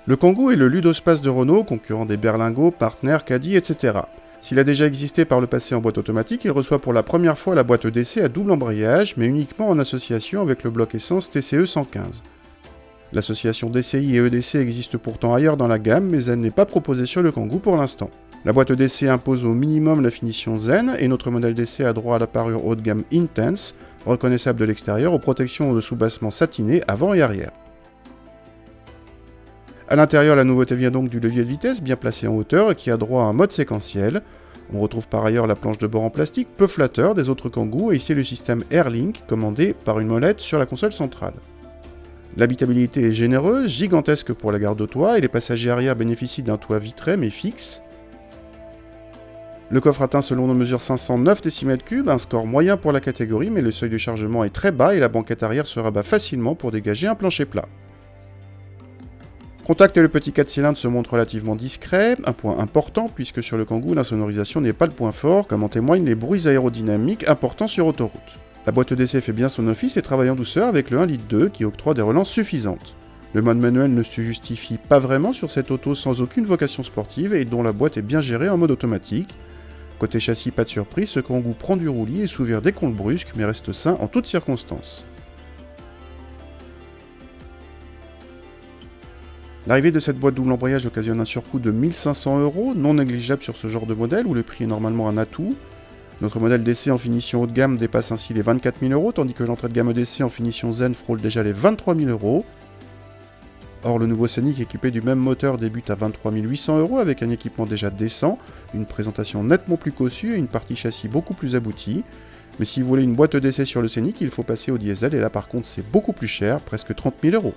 Le Kangoo est le ludospace de Renault, concurrent des Berlingo, Partner, Caddy, etc. S'il a déjà existé par le passé en boîte automatique, il reçoit pour la première fois la boîte d'essai à double embrayage, mais uniquement en association avec le bloc essence TCE 115. L'association DCI et EDC existe pourtant ailleurs dans la gamme, mais elle n'est pas proposée sur le Kangoo pour l'instant. La boîte d'essai impose au minimum la finition Zen, et notre modèle d'essai a droit à la parure haut de gamme Intense, reconnaissable de l'extérieur aux protections de soubassement satinées avant et arrière. A l'intérieur, la nouveauté vient donc du levier de vitesse bien placé en hauteur et qui a droit à un mode séquentiel. On retrouve par ailleurs la planche de bord en plastique peu flatteur des autres Kangoo et ici le système AirLink commandé par une molette sur la console centrale. L'habitabilité est généreuse, gigantesque pour la garde-toit et les passagers arrière bénéficient d'un toit vitré mais fixe. Le coffre atteint selon nos mesures 509 décimètres cubes, un score moyen pour la catégorie mais le seuil de chargement est très bas et la banquette arrière se rabat facilement pour dégager un plancher plat. Contact et le petit 4 cylindres se montrent relativement discrets, un point important puisque sur le Kangoo l'insonorisation n'est pas le point fort, comme en témoignent les bruits aérodynamiques importants sur autoroute. La boîte d'essai fait bien son office et travaille en douceur avec le 1,2 litre qui octroie des relances suffisantes. Le mode manuel ne se justifie pas vraiment sur cette auto sans aucune vocation sportive et dont la boîte est bien gérée en mode automatique. Côté châssis, pas de surprise, ce Kangoo prend du roulis et s'ouvre dès qu'on le brusque mais reste sain en toutes circonstances. L'arrivée de cette boîte double embrayage occasionne un surcoût de 1 500 €, non négligeable sur ce genre de modèle où le prix est normalement un atout. Notre modèle d'essai en finition haut de gamme dépasse ainsi les 24 000 €, tandis que l'entrée de gamme d'essai en finition Zen frôle déjà les 23 000 €. Or, le nouveau Scénic équipé du même moteur débute à 23 800 € avec un équipement déjà décent, une présentation nettement plus cossue et une partie châssis beaucoup plus aboutie. Mais si vous voulez une boîte d'essai sur le Scénic, il faut passer au diesel et là par contre c'est beaucoup plus cher, presque 30 000 €.